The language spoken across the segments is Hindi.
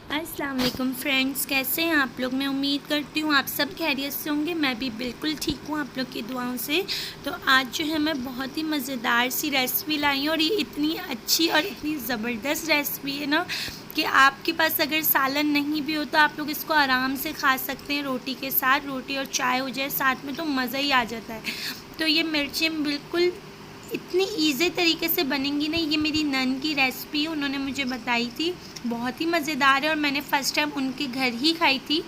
अस्सलाम वालेकुम फ्रेंड्स, कैसे हैं आप लोग। मैं उम्मीद करती हूँ आप सब खैरियत से होंगे। मैं भी बिल्कुल ठीक हूँ आप लोग की दुआओं से। तो आज जो है मैं बहुत ही मज़ेदार सी रेसिपी लाई हूँ और ये इतनी अच्छी और इतनी ज़बरदस्त रेसिपी है ना कि आपके पास अगर सालन नहीं भी हो तो आप लोग इसको आराम से खा सकते हैं रोटी के साथ। रोटी और चाय हो जाए साथ में तो मज़ा ही आ जाता है। तो ये मिर्चें बिल्कुल इतनी ईज़ी तरीके से बनेंगी ना। ये मेरी नन की रेसिपी उन्होंने मुझे बताई थी, बहुत ही मज़ेदार है और मैंने फ़र्स्ट टाइम उनके घर ही खाई थी।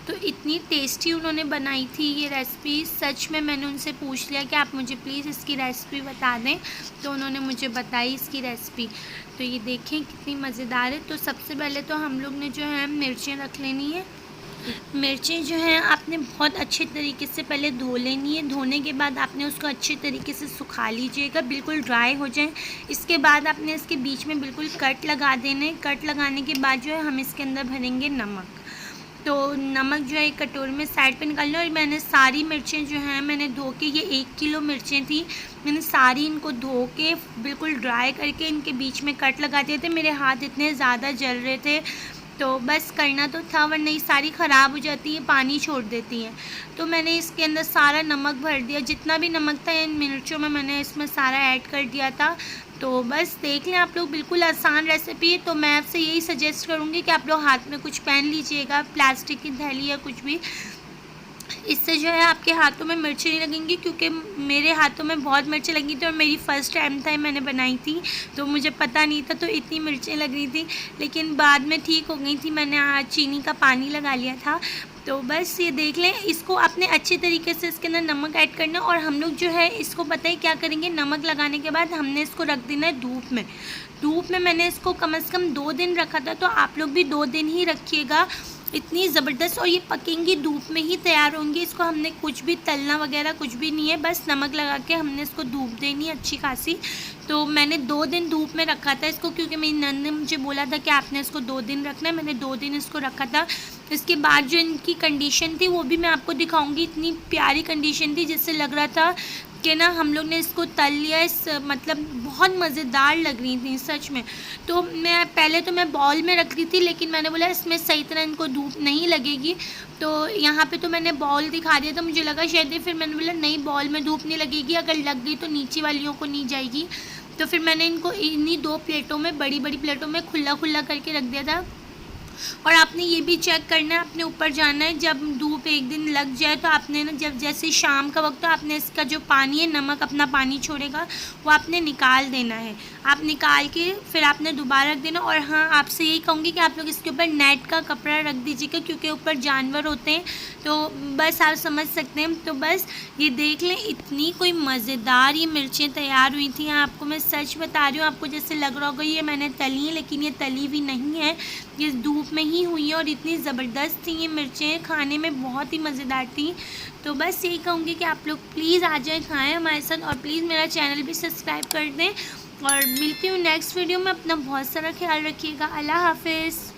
तो इतनी टेस्टी उन्होंने बनाई थी ये रेसिपी। सच में मैंने उनसे पूछ लिया कि आप मुझे प्लीज़ इसकी रेसिपी बता दें, तो उन्होंने मुझे बताई इसकी रेसिपी। तो ये देखें कितनी मज़ेदार है। तो सबसे पहले तो हम लोग ने जो है मिर्चें रख लेनी है। मिर्चें जो हैं आपने बहुत अच्छे तरीके से पहले धो लेनी है। धोने के बाद आपने उसको अच्छे तरीके से सुखा लीजिएगा, बिल्कुल ड्राई हो जाए। इसके बाद आपने इसके बीच में बिल्कुल कट लगा देने। कट लगाने के बाद जो है हम इसके अंदर भरेंगे नमक। तो नमक जो है एक कटोरी में साइड पे निकालना। और मैंने सारी मिर्चें जो हैं मैंने धो के, ये 1 किलो मिर्चें थी, मैंने सारी इनको धो के बिल्कुल ड्राई करके इनके बीच में कट लगा दिए थे। मेरे हाथ इतने ज़्यादा जल रहे थे तो बस करना तो था, वरना ये सारी ख़राब हो जाती है, पानी छोड़ देती हैं। तो मैंने इसके अंदर सारा नमक भर दिया, जितना भी नमक था इन मिर्चों में मैंने इसमें सारा ऐड कर दिया था। तो बस देख लें आप लोग, बिल्कुल आसान रेसिपी है। तो मैं आपसे यही सजेस्ट करूँगी कि आप लोग हाथ में कुछ पहन लीजिएगा, प्लास्टिक की थैली या कुछ भी। इससे जो है आपके हाथों में मिर्चें नहीं लगेंगी, क्योंकि मेरे हाथों में बहुत मिर्चें लगी थी और मेरी फ़र्स्ट टाइम था मैंने बनाई थी, तो मुझे पता नहीं था, तो इतनी मिर्चें लग रही थी। लेकिन बाद में ठीक हो गई थी, मैंने आज चीनी का पानी लगा लिया था। तो बस ये देख लें, इसको आपने अच्छे तरीके से इसके अंदर नमक ऐड करना। और हम लोग जो है इसको पता है क्या करेंगे, नमक लगाने के बाद हमने इसको रख देना है धूप में। धूप में मैंने इसको कम से कम 2 दिन रखा था, तो आप लोग भी 2 दिन ही रखिएगा। इतनी ज़बरदस्त, और ये पकेंगी धूप में ही तैयार होंगी। इसको हमने कुछ भी तलना वगैरह कुछ भी नहीं है, बस नमक लगा के हमने इसको धूप देनी है अच्छी खासी। तो मैंने 2 दिन धूप में रखा था इसको, क्योंकि मेरी नन ने मुझे बोला था कि आपने इसको 2 दिन रखना है। मैंने 2 दिन इसको रखा था। इसके बाद जो इनकी कंडीशन थी वो भी मैं आपको दिखाऊंगी। इतनी प्यारी कंडीशन थी जिससे लग रहा था कि ना हम लोग ने इसको तल लिया। मतलब बहुत मज़ेदार लग रही थी सच में। तो मैं बॉल में रख ली थी, लेकिन मैंने बोला इसमें सही तरह इनको धूप नहीं लगेगी, तो यहाँ पे तो मैंने बॉल दिखा दिया था, मुझे लगा शायद। फिर मैंने बोला नहीं, बॉल में धूप नहीं लगेगी, अगर लग गई तो नीचे वालियों को नहीं जाएगी। तो फिर मैंने इनको इन्हीं 2 प्लेटों में, बड़ी बड़ी प्लेटों में खुला खुला करके रख दिया था। और आपने ये भी चेक करना है, अपने ऊपर जाना है, जब धूप एक दिन लग जाए तो आपने ना, जब जैसे शाम का वक्त, तो आपने इसका जो पानी है, नमक अपना पानी छोड़ेगा, वो आपने निकाल देना है। आप निकाल के फिर आपने दोबारा रख देना। और हाँ, आपसे यही कहूँगी कि आप लोग इसके ऊपर नेट का कपड़ा रख दीजिएगा, क्योंकि ऊपर जानवर होते हैं। तो बस आप समझ सकते हैं। तो बस ये देख लें, इतनी कोई मज़ेदार ये मिर्चें तैयार हुई थी। आपको मैं सच बता रही हूँ, आपको जैसे लग रहा होगा ये मैंने तली है, लेकिन ये तली भी नहीं है, ये धूप में ही हुई है। और इतनी ज़बरदस्त थी ये मिर्चें, खाने में बहुत ही मज़ेदार थी। तो बस यही कहूँगी कि आप लोग प्लीज़ आ जाएँ, खाएँ हमारे साथ, और प्लीज़ मेरा चैनल भी सब्सक्राइब कर दें। और मिलती हूँ नेक्स्ट वीडियो में। अपना बहुत सारा ख्याल रखिएगा। अल्लाह हाफ़िज़।